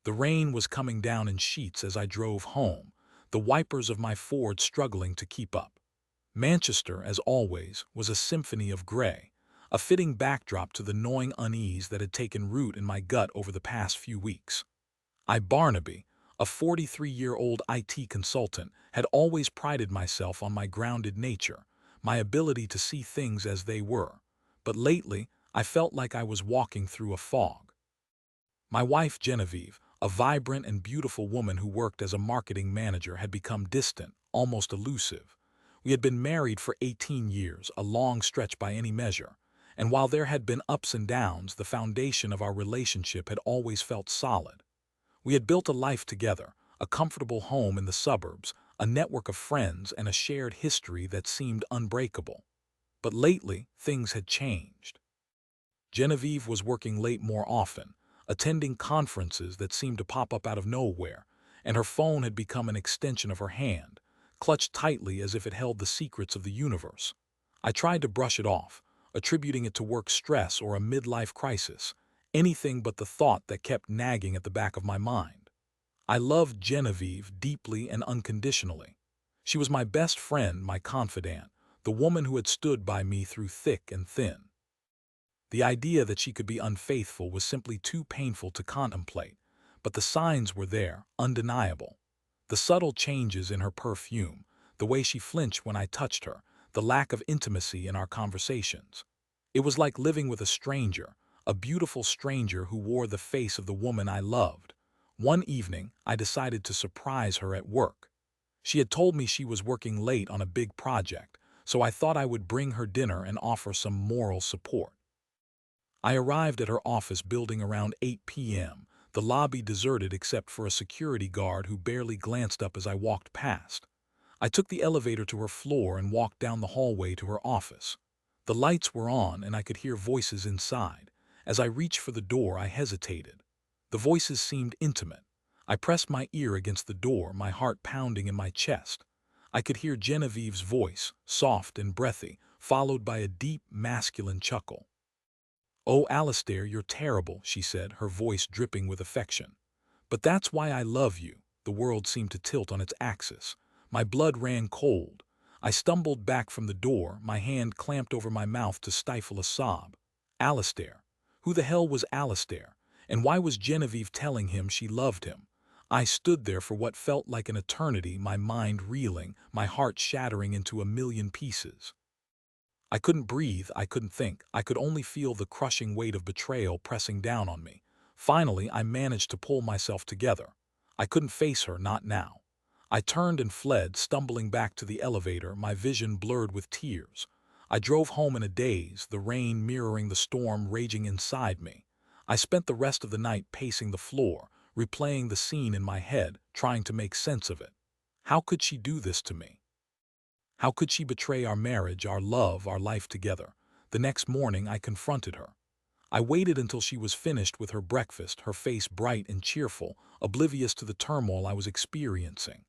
The rain was coming down in sheets as I drove home, the wipers of my Ford struggling to keep up. Manchester, as always, was a symphony of gray, a fitting backdrop to the gnawing unease that had taken root in my gut over the past few weeks. Barnaby, a 43-year-old IT consultant, had always prided myself on my grounded nature, my ability to see things as they were. But lately, I felt like I was walking through a fog. My wife, Genevieve, a vibrant and beautiful woman who worked as a marketing manager, had become distant, almost elusive. We had been married for 18 years, a long stretch by any measure, and while there had been ups and downs, the foundation of our relationship had always felt solid. We had built a life together, a comfortable home in the suburbs, a network of friends, and a shared history that seemed unbreakable. But lately, things had changed. Genevieve was working late more often, attending conferences that seemed to pop up out of nowhere, and her phone had become an extension of her hand, clutched tightly as if it held the secrets of the universe. I tried to brush it off, attributing it to work stress or a midlife crisis, anything but the thought that kept nagging at the back of my mind. I loved Genevieve deeply and unconditionally. She was my best friend, my confidant, the woman who had stood by me through thick and thin. The idea that she could be unfaithful was simply too painful to contemplate, but the signs were there, undeniable. The subtle changes in her perfume, the way she flinched when I touched her, the lack of intimacy in our conversations. It was like living with a stranger, a beautiful stranger who wore the face of the woman I loved. One evening, I decided to surprise her at work. She had told me she was working late on a big project, so I thought I would bring her dinner and offer some moral support. I arrived at her office building around 8 p.m., the lobby deserted except for a security guard who barely glanced up as I walked past. I took the elevator to her floor and walked down the hallway to her office. The lights were on and I could hear voices inside. As I reached for the door, I hesitated. The voices seemed intimate. I pressed my ear against the door, my heart pounding in my chest. I could hear Genevieve's voice, soft and breathy, followed by a deep, masculine chuckle. "Oh, Alistair, you're terrible," she said, her voice dripping with affection. "But that's why I love you." The world seemed to tilt on its axis. My blood ran cold. I stumbled back from the door, my hand clamped over my mouth to stifle a sob. Alistair. Who the hell was Alistair? And why was Genevieve telling him she loved him? I stood there for what felt like an eternity, my mind reeling, my heart shattering into a million pieces. I couldn't breathe, I couldn't think, I could only feel the crushing weight of betrayal pressing down on me. Finally, I managed to pull myself together. I couldn't face her, not now. I turned and fled, stumbling back to the elevator, my vision blurred with tears. I drove home in a daze, the rain mirroring the storm raging inside me. I spent the rest of the night pacing the floor, replaying the scene in my head, trying to make sense of it. How could she do this to me? How could she betray our marriage, our love, our life together? The next morning, I confronted her. I waited until she was finished with her breakfast, her face bright and cheerful, oblivious to the turmoil I was experiencing.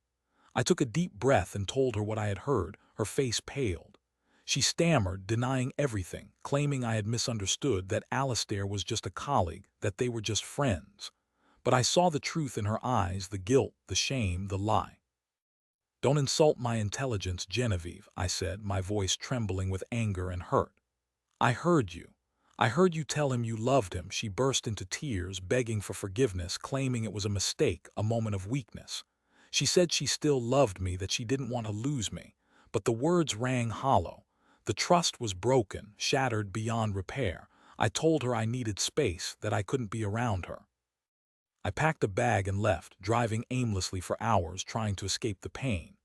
I took a deep breath and told her what I had heard. Her face paled. She stammered, denying everything, claiming I had misunderstood, that Alistair was just a colleague, that they were just friends. But I saw the truth in her eyes, the guilt, the shame, the lie. "Don't insult my intelligence, Genevieve," I said, my voice trembling with anger and hurt. "I heard you. I heard you tell him you loved him." She burst into tears, begging for forgiveness, claiming it was a mistake, a moment of weakness. She said she still loved me, that she didn't want to lose me. But the words rang hollow. The trust was broken, shattered beyond repair. I told her I needed space, that I couldn't be around her. I packed a bag and left, driving aimlessly for hours, trying to escape the pain.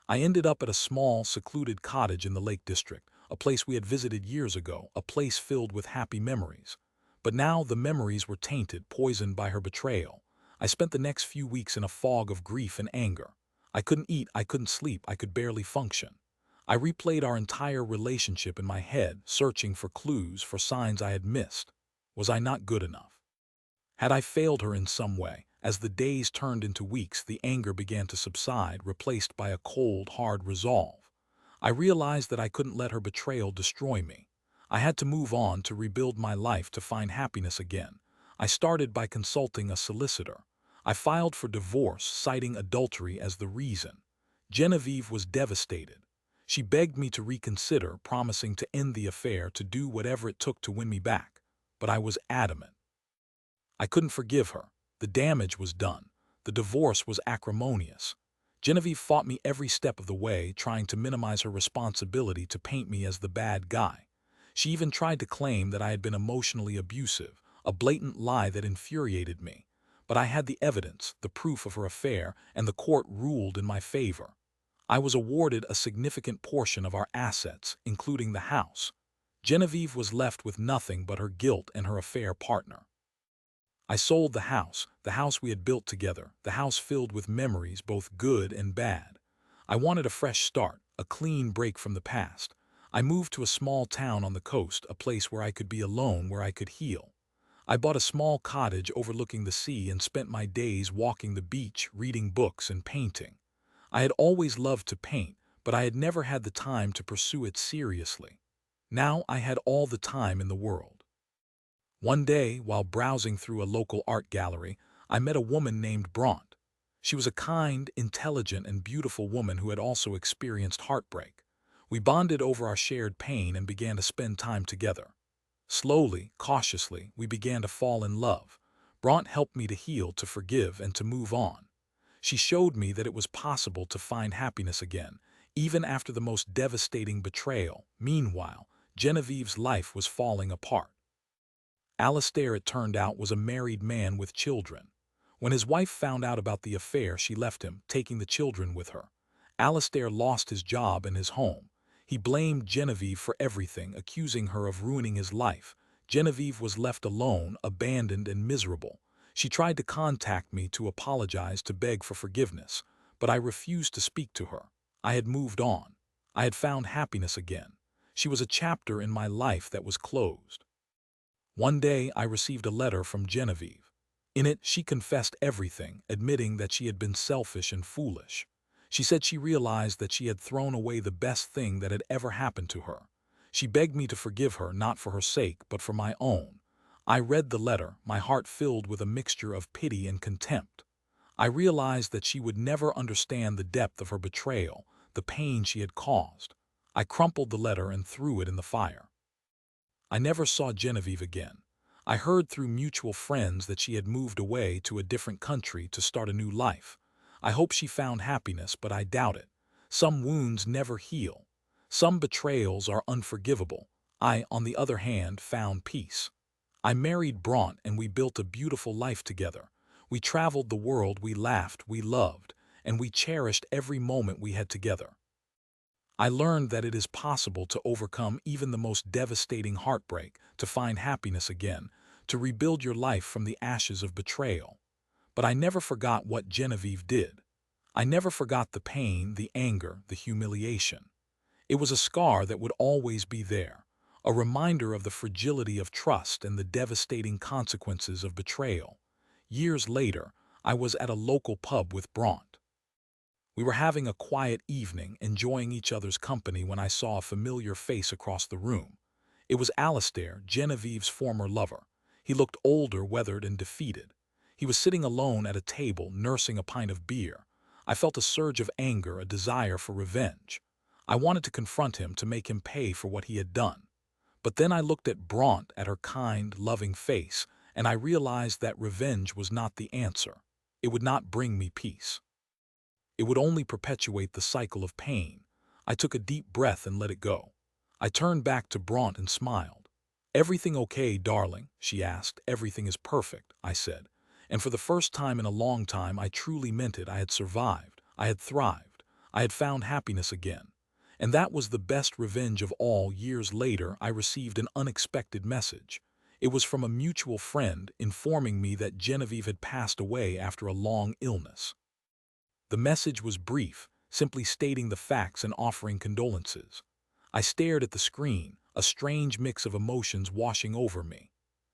I ended up at a small, secluded cottage in the Lake District, a place we had visited years ago, a place filled with happy memories. But now the memories were tainted, poisoned by her betrayal. I spent the next few weeks in a fog of grief and anger. I couldn't eat, I couldn't sleep, I could barely function. I replayed our entire relationship in my head, searching for clues, for signs I had missed. Was I not good enough? Had I failed her in some way? As the days turned into weeks, the anger began to subside, replaced by a cold, hard resolve. I realized that I couldn't let her betrayal destroy me. I had to move on, to rebuild my life, to find happiness again. I started by consulting a solicitor. I filed for divorce, citing adultery as the reason. Genevieve was devastated. She begged me to reconsider, promising to end the affair, to do whatever it took to win me back. But I was adamant. I couldn't forgive her. The damage was done. The divorce was acrimonious. Genevieve fought me every step of the way, trying to minimize her responsibility, to paint me as the bad guy. She even tried to claim that I had been emotionally abusive, a blatant lie that infuriated me. But I had the evidence, the proof of her affair, and the court ruled in my favor. I was awarded a significant portion of our assets, including the house. Genevieve was left with nothing but her guilt and her affair partner. I sold the house we had built together, the house filled with memories, both good and bad. I wanted a fresh start, a clean break from the past. I moved to a small town on the coast, a place where I could be alone, where I could heal. I bought a small cottage overlooking the sea and spent my days walking the beach, reading books, and painting. I had always loved to paint, but I had never had the time to pursue it seriously. Now I had all the time in the world. One day, while browsing through a local art gallery, I met a woman named Bronte. She was a kind, intelligent, and beautiful woman who had also experienced heartbreak. We bonded over our shared pain and began to spend time together. Slowly, cautiously, we began to fall in love. Bronte helped me to heal, to forgive, and to move on. She showed me that it was possible to find happiness again, even after the most devastating betrayal. Meanwhile, Genevieve's life was falling apart. Alistair, it turned out, was a married man with children. When his wife found out about the affair, she left him, taking the children with her. Alistair lost his job and his home. He blamed Genevieve for everything, accusing her of ruining his life. Genevieve was left alone, abandoned, and miserable. She tried to contact me to apologize, to beg for forgiveness, but I refused to speak to her. I had moved on. I had found happiness again. She was a chapter in my life that was closed. One day I received a letter from Genevieve. In it, she confessed everything, admitting that she had been selfish and foolish. She said she realized that she had thrown away the best thing that had ever happened to her. She begged me to forgive her, not for her sake, but for my own. I read the letter, my heart filled with a mixture of pity and contempt. I realized that she would never understand the depth of her betrayal, the pain she had caused. I crumpled the letter and threw it in the fire. I never saw Genevieve again. I heard through mutual friends that she had moved away to a different country to start a new life. I hope she found happiness, but I doubt it. Some wounds never heal. Some betrayals are unforgivable. I, on the other hand, found peace. I married Bronte and we built a beautiful life together. We traveled the world, we laughed, we loved, and we cherished every moment we had together. I learned that it is possible to overcome even the most devastating heartbreak, to find happiness again, to rebuild your life from the ashes of betrayal. But I never forgot what Genevieve did. I never forgot the pain, the anger, the humiliation. It was a scar that would always be there, a reminder of the fragility of trust and the devastating consequences of betrayal. Years later, I was at a local pub with Bronte. We were having a quiet evening, enjoying each other's company, when I saw a familiar face across the room. It was Alistair, Genevieve's former lover. He looked older, weathered, and defeated. He was sitting alone at a table, nursing a pint of beer. I felt a surge of anger, a desire for revenge. I wanted to confront him, to make him pay for what he had done. But then I looked at Bronte, at her kind, loving face, and I realized that revenge was not the answer. It would not bring me peace. It would only perpetuate the cycle of pain. I took a deep breath and let it go. I turned back to Bronte and smiled. "Everything okay, darling?" she asked. "Everything is perfect," I said. And for the first time in a long time, I truly meant it. I had survived. I had thrived. I had found happiness again. And that was the best revenge of all. Years later, I received an unexpected message. It was from a mutual friend, informing me that Genevieve had passed away after a long illness. The message was brief, simply stating the facts and offering condolences. I stared at the screen, a strange mix of emotions washing over me.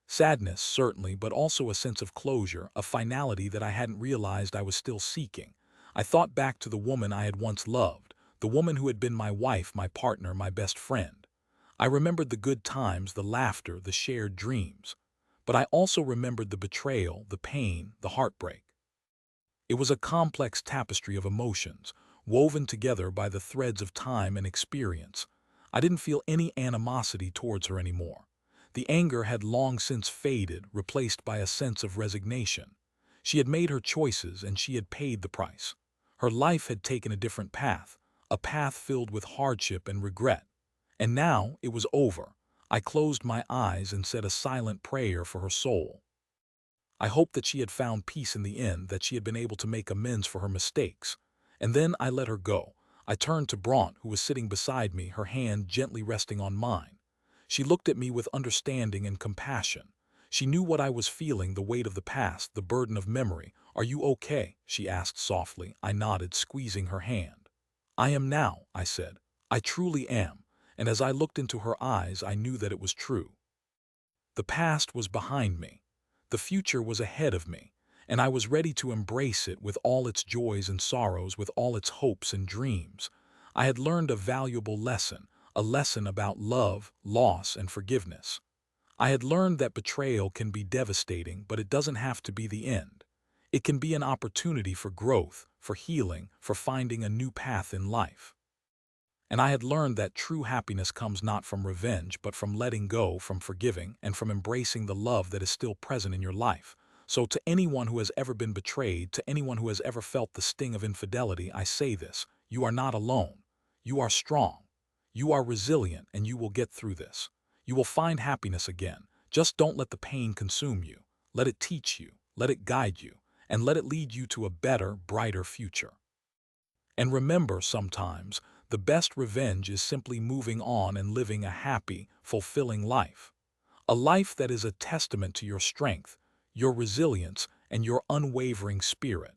Sadness, certainly, but also a sense of closure, a finality that I hadn't realized I was still seeking. I thought back to the woman I had once loved, the woman who had been my wife, my partner, my best friend. I remembered the good times, the laughter, the shared dreams. But I also remembered the betrayal, the pain, the heartbreak. It was a complex tapestry of emotions, woven together by the threads of time and experience. I didn't feel any animosity towards her anymore. The anger had long since faded, replaced by a sense of resignation. She had made her choices and she had paid the price. Her life had taken a different path, a path filled with hardship and regret. And now it was over. I closed my eyes and said a silent prayer for her soul. I hoped that she had found peace in the end, that she had been able to make amends for her mistakes. And then I let her go. I turned to Bronte, who was sitting beside me, her hand gently resting on mine. She looked at me with understanding and compassion. She knew what I was feeling, the weight of the past, the burden of memory. "Are you okay?" she asked softly. I nodded, squeezing her hand. "I am now," I said. "I truly am." And as I looked into her eyes, I knew that it was true. The past was behind me. The future was ahead of me, and I was ready to embrace it with all its joys and sorrows, with all its hopes and dreams. I had learned a valuable lesson, a lesson about love, loss, and forgiveness. I had learned that betrayal can be devastating, but it doesn't have to be the end. It can be an opportunity for growth, for healing, for finding a new path in life. And I had learned that true happiness comes not from revenge, but from letting go, from forgiving, and from embracing the love that is still present in your life. So to anyone who has ever been betrayed, to anyone who has ever felt the sting of infidelity, I say this: you are not alone. You are strong. You are resilient, and you will get through this. You will find happiness again. Just don't let the pain consume you. Let it teach you, let it guide you, and let it lead you to a better, brighter future. And remember, sometimes, the best revenge is simply moving on and living a happy, fulfilling life. A life that is a testament to your strength, your resilience, and your unwavering spirit.